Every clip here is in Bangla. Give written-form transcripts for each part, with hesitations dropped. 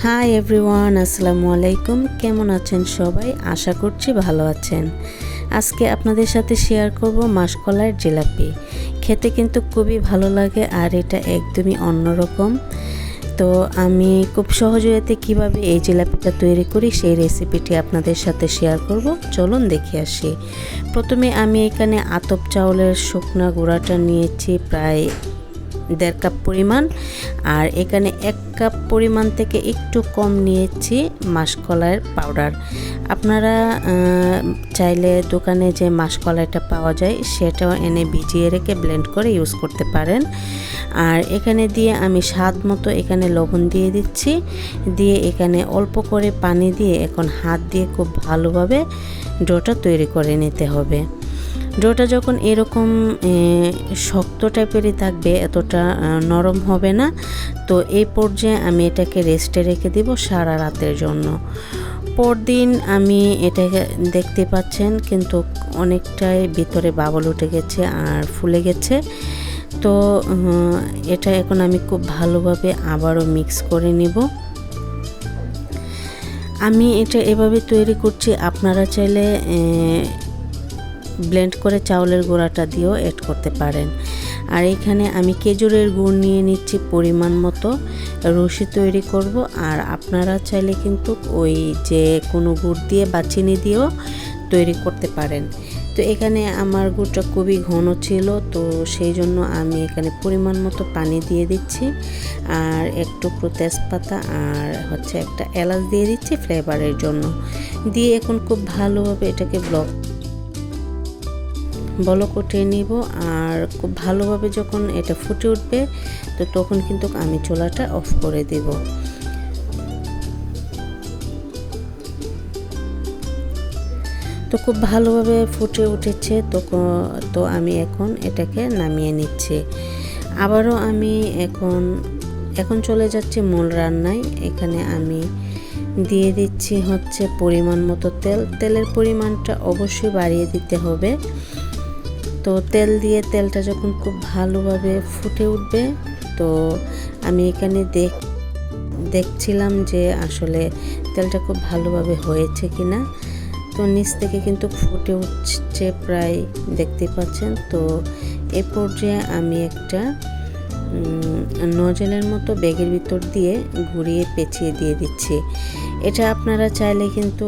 হাই এভরিওয়ান, আসসালামু আলাইকুম। কেমন আছেন সবাই? আশা করছি ভালো আছেন। আজকে আপনাদের সাথে শেয়ার করব মাসকলাইয়ের জিলাপি। খেতে কিন্তু খুবই ভালো লাগে আর এটা একদমই অন্যরকম। তো আমি খুব সহজে কিভাবে এই জিলাপিটা তৈরি করি সেই রেসিপিটি আপনাদের সাথে শেয়ার করব। চলুন দেখে আসি। প্রথমে আমি এখানে আতপ চাউলের শুকনা গুঁড়াটা নিয়েছি প্রায় 1.5 কাপ পরিমাণ, আর এখানে 1 কাপ পরিমাণ থেকে একটু কম নিয়েছি মাসকলাইয়ের পাউডার। আপনারা চাইলে দোকানে যে মাসকলাইটা পাওয়া যায় সেটাও এনে ভিজিয়ে রেখে ব্লেন্ড করে ইউজ করতে পারেন। আর এখানে দিয়ে আমি স্বাদ মতো এখানে লবণ দিয়ে দিচ্ছি, দিয়ে এখানে অল্প করে পানি দিয়ে এখন হাত দিয়ে খুব ভালোভাবে ডোটা তৈরি করে নিতে হবে। ডোটা যখন এরকম শক্ত টাইপেরই থাকবে, এতটা নরম হবে না। তো এই পর্যায়ে আমি এটাকে রেস্টে রেখে দিব সারা রাতের জন্য। পরদিন আমি এটাকে দেখতে পাচ্ছেন কিন্তু অনেকটাই ভিতরে বাবল উঠে গেছে আর ফুলে গেছে। তো এটা এখন আমি খুব ভালোভাবে আবারও মিক্স করে নিব। আমি এটা এভাবে তৈরি করছি, আপনারা চাইলে ব্লেন্ড করে চাউলের গুঁড়াটা দিয়েও অ্যাড করতে পারেন। আর এখানে আমি খেজুরের গুড় নিয়ে নিচ্ছি পরিমাণ মতো, রুশি তৈরি করব। আর আপনারা চাইলে কিন্তু ওই যে কোনো গুড় দিয়ে বা চিনি দিয়েও তৈরি করতে পারেন। তো এখানে আমার গুড়টা খুবই ঘন ছিল, তো সেই জন্য আমি এখানে পরিমাণ মতো পানি দিয়ে দিচ্ছি আর একটু তেজপাতা আর একটা এলাচ দিয়ে দিচ্ছি ফ্লেভারের জন্য। দিয়ে এখন খুব ভালোভাবে এটাকে বলক উঠিয়ে নিব। আর খুব ভালোভাবে যখন এটা ফুটে উঠবে তো তখন কিন্তু আমি চুলাটা অফ করে দেব। তো খুব ভালোভাবে ফুটে উঠেছে, তো আমি এখন এটাকে নামিয়ে নিচ্ছি। আবারও আমি এখন চলে যাচ্ছি মূল রান্নায়। এখানে আমি দিয়ে দিচ্ছি পরিমাণ মতো তেলের পরিমাণটা অবশ্যই বাড়িয়ে দিতে হবে। তো তেলটা যখন খুব ভালোভাবে ফুটে উঠবে তো আমি এখানে দেখছিলাম যে আসলে তেলটা খুব ভালোভাবে হয়েছে কিনা। তো নিচ থেকে কিন্তু ফুটে উঠছে প্রায়, দেখতে পাচ্ছেন। তো এ পর্যায়ে আমি একটা নজলের মতো ব্যাগের ভিতর দিয়ে ঘুরিয়ে পেঁচিয়ে দিয়ে দিচ্ছি। এটা আপনারা চাইলে কিন্তু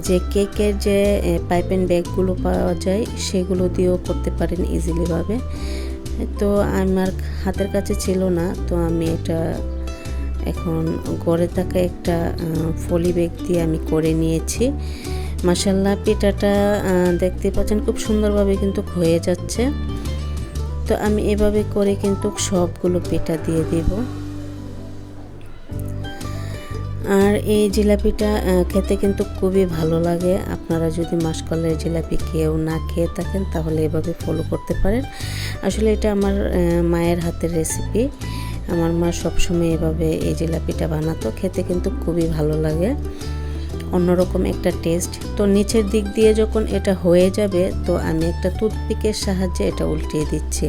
যে কেকের যে পাইপেন ব্যাগগুলো পাওয়া যায় সেগুলো দিয়েও করতে পারেন ইজিলিভাবে। তো আমার হাতের কাছে ছিল না, তো আমি এটা এখন ঘরে থাকা একটা ফলি ব্যাগ দিয়ে আমি করে নিয়েছি। মাশাআল্লাহ, পিঠাটা দেখতে পাচ্ছেন খুব সুন্দরভাবে কিন্তু হয়ে যাচ্ছে। তো আমি এভাবে করে কিন্তু সবগুলো পিঠা দিয়ে দিব। আর এই জিলাপিটা খেতে কিন্তু খুবই ভালো লাগে। আপনারা যদি মাসকলাইয়ের জিলাপি কেউ না খেয়ে থাকেন তাহলে এভাবে ফলো করতে পারেন। আসলে এটা আমার মায়ের হাতের রেসিপি। আমার মা সবসময় এভাবে এই জিলাপিটা বানাতো, খেতে কিন্তু খুবই ভালো লাগে, অন্যরকম একটা টেস্ট। তো নিচের দিক দিয়ে যখন এটা হয়ে যাবে তো আমি একটা টুথপিকের সাহায্যে এটা উল্টিয়ে দিচ্ছি।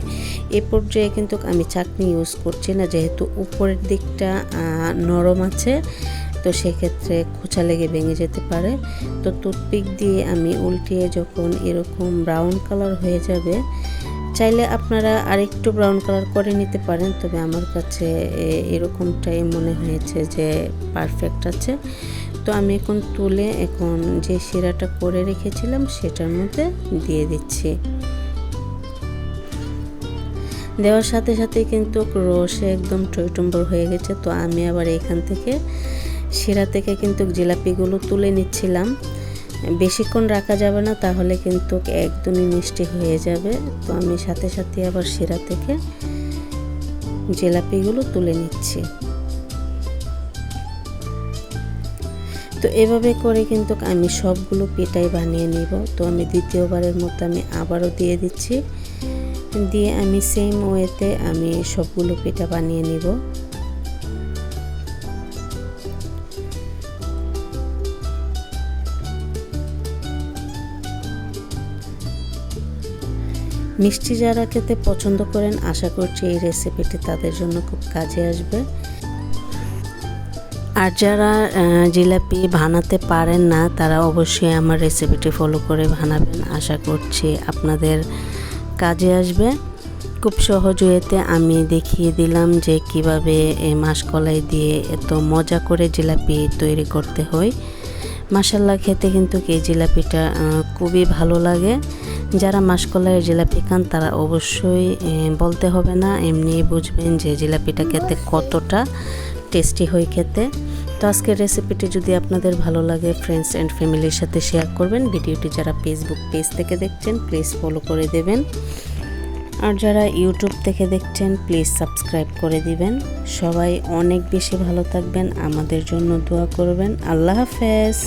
এই পর্যায়ে কিন্তু আমি চাটনি ইউজ করছি না, যেহেতু উপরের দিকটা নরম আছে, তো সেক্ষেত্রে খোঁচা লেগে ভেঙে যেতে পারে। তো টুথপিক দিয়ে আমি উল্টিয়ে যখন এরকম ব্রাউন কালার হয়ে যাবে, চাইলে আপনারা আরেকটু ব্রাউন কালার করে নিতে পারেন, তবে আমার কাছে এরকমটাই মনে হয়েছে যে পারফেক্ট আছে। তো আমি এখন তুলে যে শিরাটা করে রেখেছিলাম সেটার মধ্যে দিয়ে দিচ্ছি। দেওয়ার সাথে সাথে কিন্তু রসে একদম টইটুম্বর হয়ে গেছে। তো আমি আবার এখান থেকে শিরা থেকে কিন্তু জিলাপিগুলো তুলে নিচ্ছিলাম। বেশিক্ষণ রাখা যাবে না, তাহলে কিন্তু একদমই মিষ্টি হয়ে যাবে। তো আমি সাথে সাথে আবার শিরা থেকে জিলাপিগুলো তুলে নিচ্ছি। তো এভাবে করে কিন্তু আমি সবগুলো পিঠাই বানিয়ে নিব। তো আমি দ্বিতীয়বারের মতো আমি আবারও দিয়ে দিচ্ছি, দিয়ে আমি সেম ওয়েতে আমি সবগুলো পিঠা বানিয়ে নিব। মিষ্টি যারা খেতে পছন্দ করেন আশা করছি এই রেসিপিটি তাদের জন্য খুব কাজে আসবে। আর যারা জিলাপি বানাতে পারেন না তারা অবশ্যই আমার রেসিপিটি ফলো করে বানাবেন। আশা করছি আপনাদের কাজে আসবে। খুব সহজ ওয়েতে আমি দেখিয়ে দিলাম যে কিভাবে এই মাসকলাই দিয়ে এত মজা করে জিলাপি তৈরি করতে হয়। মাশাআল্লাহ, খেতে কিন্তু এই জিলাপিটা খুবই ভালো লাগে। যারা মাসকলাইয়ের জিলাপি খান তারা অবশ্যই বলতে হবে না, এমনি বুঝবেন যে জিলাপিটা খেতে কতটা টেস্টি হয় খেতে। তো আজকের রেসিপিটি যদি আপনাদের ভালো লাগে ফ্রেন্ডস অ্যান্ড ফ্যামিলির সাথে শেয়ার করবেন। ভিডিওটি যারা ফেসবুক পেজ থেকে দেখছেন প্লিজ ফলো করে দেবেন, আর যারা ইউটিউব থেকে দেখছেন প্লিজ সাবস্ক্রাইব করে দিবেন। সবাই অনেক বেশি ভালো থাকবেন, আমাদের জন্য দোয়া করবেন। আল্লাহ হাফেজ।